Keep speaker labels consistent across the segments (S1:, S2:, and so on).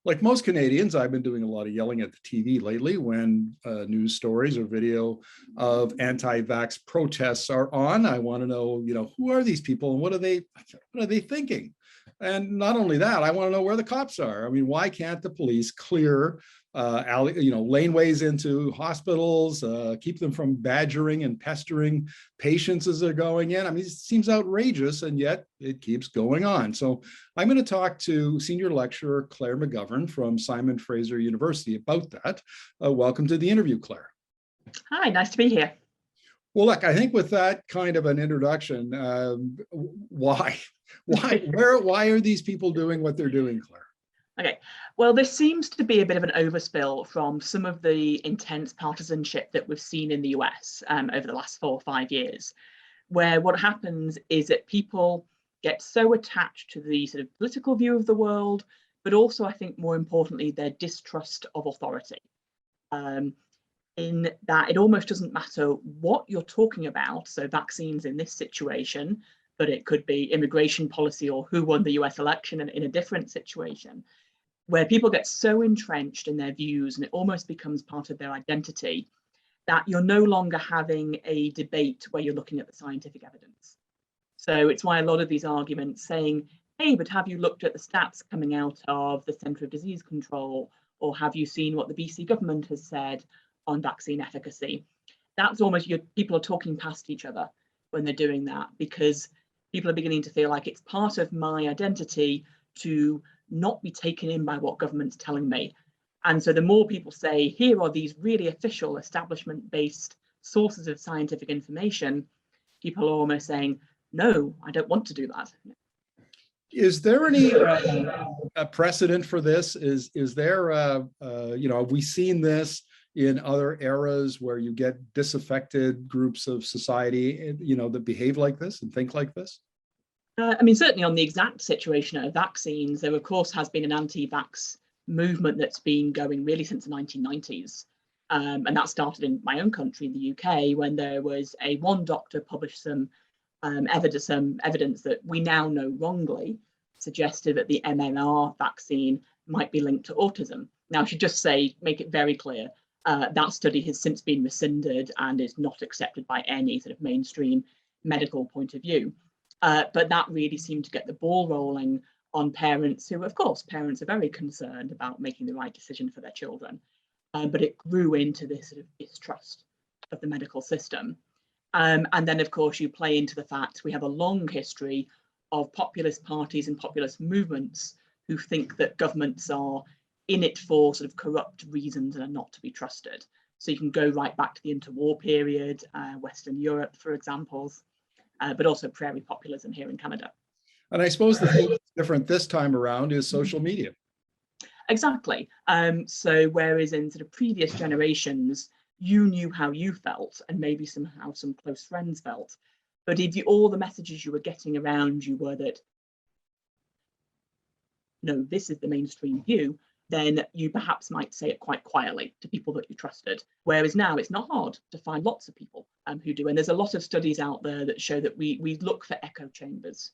S1: Like most Canadians, I've been doing a lot of yelling at the TV lately when news stories or video of anti-vax protests are on. I want to know, who are these people and what are they thinking? And not only that, I want to know where the cops are. I mean, why can't the police clear laneways into hospitals, keep them from badgering and pestering patients as they're going in? I mean, it seems outrageous, and yet it keeps going on. So I'm going to talk to senior lecturer Clare McGovern from Fraser University about that. Welcome to the interview, Clare.
S2: Hi, nice to be here.
S1: Well, look, I think with that kind of an introduction, why are these people doing what they're doing, Clare?
S2: Okay, well, there seems to be a bit of an overspill from some of the intense partisanship that we've seen in the US over the last 4 or 5 years, where what happens is that people get so attached to the sort of political view of the world, but also, I think, more importantly, their distrust of authority. In that it almost doesn't matter what you're talking about, so vaccines in this situation, but it could be immigration policy or who won the US election in a different situation, where people get so entrenched in their views and it almost becomes part of their identity that you're no longer having a debate where you're looking at the scientific evidence. So it's why a lot of these arguments saying, hey, but have you looked at the stats coming out of the Centre of Disease Control, or have you seen what the BC government has said on vaccine efficacy? That's almost, people are talking past each other when they're doing that, because people are beginning to feel like it's part of my identity to not be taken in by what government's telling me. And so the more people say, here are these really official establishment-based sources of scientific information, people are almost saying, no, I don't want to do that.
S1: Is there any precedent for this? Is there, have we seen this in other eras where you get disaffected groups of society, that behave like this and think like this?
S2: I mean, certainly on the exact situation of vaccines, there of course has been an anti-vax movement that's been going really since the 1990s. And that started in my own country, in the UK, when there was one doctor published some evidence that we now know wrongly suggested that the MMR vaccine might be linked to autism. Now, I should just say, make it very clear, that study has since been rescinded and is not accepted by any sort of mainstream medical point of view. But that really seemed to get the ball rolling on parents who, of course, parents are very concerned about making the right decision for their children. But it grew into this sort of distrust of the medical system. And then, of course, you play into the fact we have a long history of populist parties and populist movements who think that governments are in it for sort of corrupt reasons and are not to be trusted. So you can go right back to the interwar period, Western Europe, for examples, but also prairie populism here in Canada.
S1: And I suppose the thing that's different this time around is social media.
S2: Exactly. So whereas in sort of previous generations, you knew how you felt and maybe somehow some close friends felt. But if all the messages you were getting around you were that, no, this is the mainstream view, then you perhaps might say it quite quietly to people that you trusted. Whereas now it's not hard to find lots of people who do. And there's a lot of studies out there that show that we look for echo chambers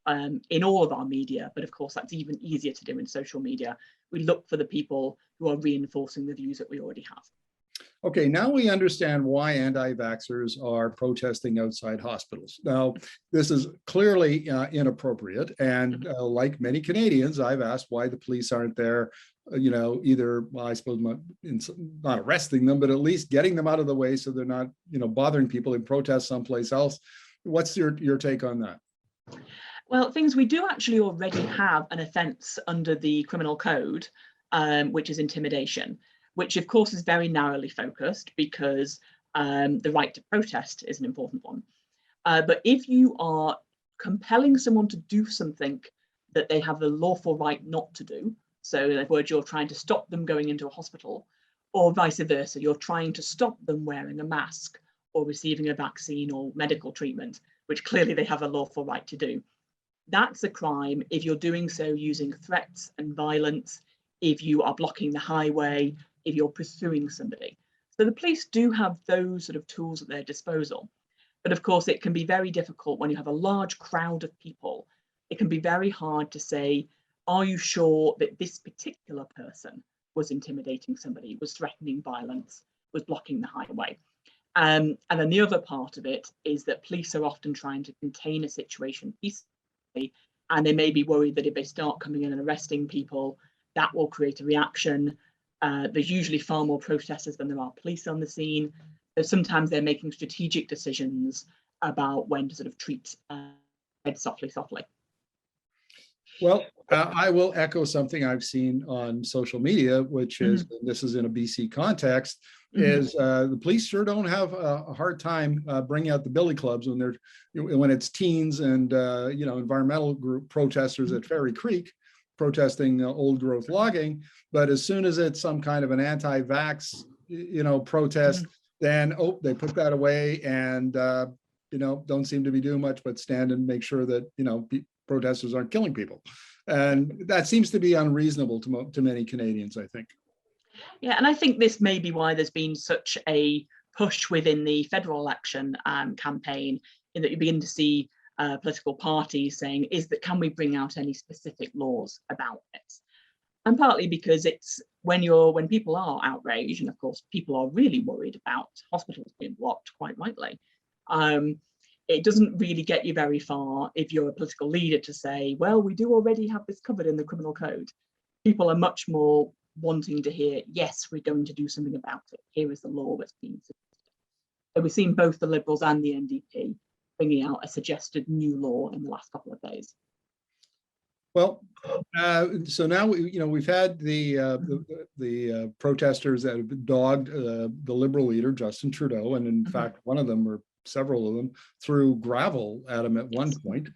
S2: in all of our media, but of course that's even easier to do in social media. We look for the people who are reinforcing the views that we already have.
S1: Okay, now we understand why anti-vaxxers are protesting outside hospitals. Now, this is clearly inappropriate. And like many Canadians, I've asked why the police aren't there, either, well, I suppose not arresting them, but at least getting them out of the way so they're not, bothering people in protest someplace else. What's your take on that?
S2: Well, we do actually already have an offence under the criminal code, which is intimidation, which of course is very narrowly focused because the right to protest is an important one. But if you are compelling someone to do something that they have the lawful right not to do, so in other words, you're trying to stop them going into a hospital, or vice versa, you're trying to stop them wearing a mask or receiving a vaccine or medical treatment, which clearly they have a lawful right to do. That's a crime if you're doing so using threats and violence, if you are blocking the highway, if you're pursuing somebody. So the police do have those sort of tools at their disposal. But of course, it can be very difficult when you have a large crowd of people. It can be very hard to say, are you sure that this particular person was intimidating somebody, was threatening violence, was blocking the highway? And then the other part of it is that police are often trying to contain a situation peacefully, and they may be worried that if they start coming in and arresting people, that will create a reaction. There's usually far more protesters than there are police on the scene. So sometimes they're making strategic decisions about when to sort of treat softly.
S1: Well, I will echo something I've seen on social media, which is, this is in a BC context, is the police sure don't have a hard time bringing out the billy clubs when it's teens and environmental group protesters at Ferry Creek protesting old growth logging. But as soon as it's some kind of an anti-vax protest, then they put that away and don't seem to be doing much but stand and make sure that protesters aren't killing people. And that seems to be unreasonable to many Canadians, I think.
S2: Yeah, and I think this may be why there's been such a push within the federal election campaign, in that you begin to see political parties saying, can we bring out any specific laws about it? And partly because it's when people are outraged, and of course people are really worried about hospitals being blocked, quite rightly, it doesn't really get you very far if you're a political leader to say, well, we do already have this covered in the criminal code. People are much more wanting to hear, yes, we're going to do something about it. Here is the law that's being suggested. So we've seen both the Liberals and the NDP bringing out a suggested new law in the last couple of days.
S1: Well, so now we've had the protesters that have dogged the Liberal leader Justin Trudeau, and in fact, one of them, or several of them, threw gravel at him at one point,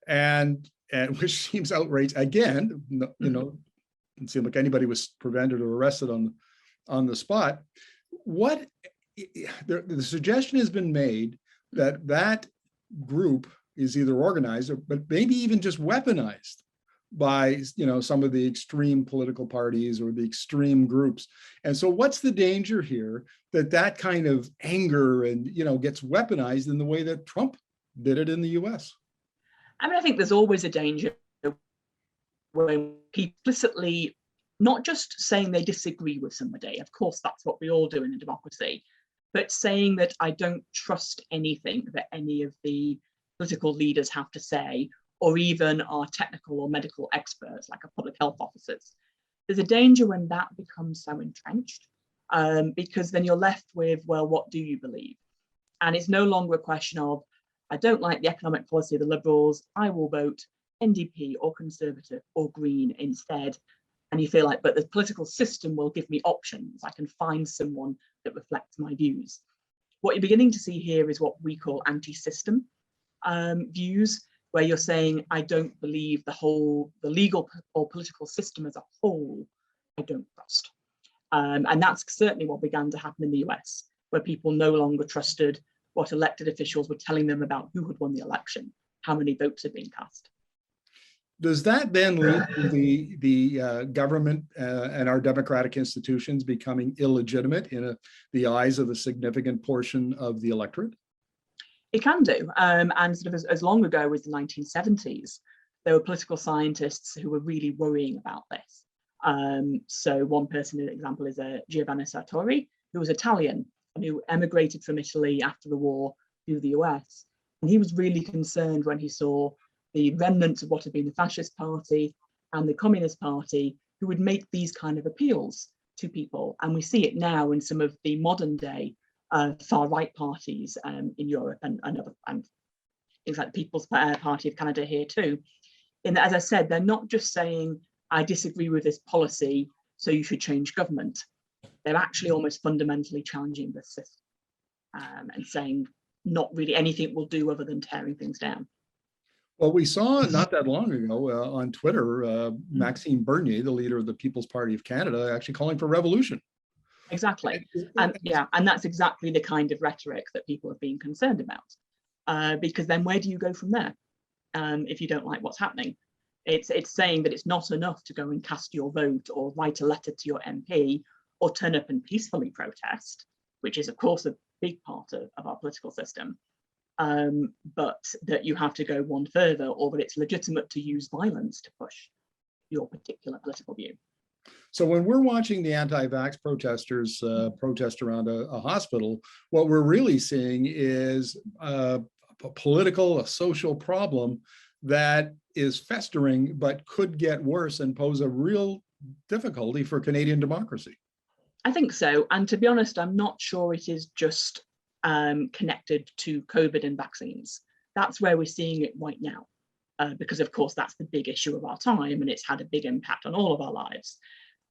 S1: and which seems outrageous. Again, didn't seem like anybody was prevented or arrested on the spot. What the suggestion has been made that group is either organized but maybe even just weaponized by some of the extreme political parties or the extreme groups. And so what's the danger here that kind of anger and gets weaponized in the way that Trump did it in the US?
S2: I mean, I think there's always a danger when people explicitly not just saying they disagree with somebody, of course that's what we all do in a democracy, but saying that I don't trust anything that any of the political leaders have to say, or even our technical or medical experts like our public health officers. There's a danger when that becomes so entrenched, because then you're left with, well, what do you believe? And it's no longer a question of, I don't like the economic policy of the Liberals, I will vote NDP or Conservative or Green instead. And you feel like, but the political system will give me options. I can find someone that reflects my views. What you're beginning to see here is what we call anti-system views, where you're saying, I don't believe the legal or political system as a whole, I don't trust. And that's certainly what began to happen in the US, where people no longer trusted what elected officials were telling them about who had won the election, how many votes had been cast.
S1: Does that then lead to the government and our democratic institutions becoming illegitimate in the eyes of a significant portion of the electorate?
S2: It can do. And sort of as long ago as the 1970s, there were political scientists who were really worrying about this. So one person, an example, is Giovanni Sartori, who was Italian and who emigrated from Italy after the war to the US. And he was really concerned when he saw the remnants of what had been the Fascist Party and the Communist Party, who would make these kind of appeals to people. And we see it now in some of the modern day far-right parties in Europe and things like the People's Party of Canada here too. In that, as I said, they're not just saying, I disagree with this policy, so you should change government. They're actually almost fundamentally challenging the system and saying not really anything will do other than tearing things down.
S1: Well, we saw not that long ago on Twitter, Maxime Bernier, the leader of the People's Party of Canada, actually calling for revolution.
S2: Exactly. And yeah, and that's exactly the kind of rhetoric that people have been concerned about. Because then where do you go from there if you don't like what's happening? It's saying that it's not enough to go and cast your vote or write a letter to your MP or turn up and peacefully protest, which is of course a big part of our political system, but that you have to go one further, or that it's legitimate to use violence to push your particular political view.
S1: So when we're watching the anti-vax protesters protest around a hospital, what we're really seeing is a political, a social problem that is festering, but could get worse and pose a real difficulty for Canadian democracy.
S2: I think so. And to be honest, I'm not sure it is just connected to COVID and vaccines. That's where we're seeing it right now, because of course that's the big issue of our time and it's had a big impact on all of our lives.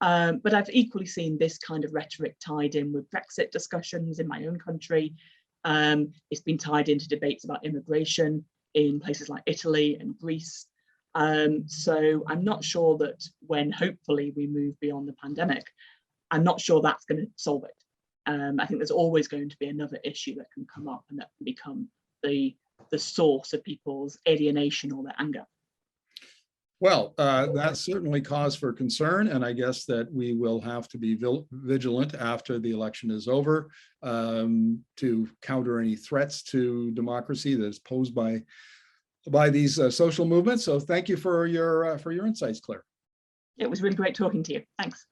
S2: But I've equally seen this kind of rhetoric tied in with Brexit discussions in my own country. It's been tied into debates about immigration in places like Italy and Greece. So I'm not sure that when hopefully we move beyond the pandemic, I'm not sure that's going to solve it. I think there's always going to be another issue that can come up and that can become the source of people's alienation or their anger.
S1: Well, that's certainly cause for concern, and I guess that we will have to be vigilant after the election is over to counter any threats to democracy that is posed by these social movements. So thank you for your insights, Claire.
S2: It was really great talking to you. Thanks.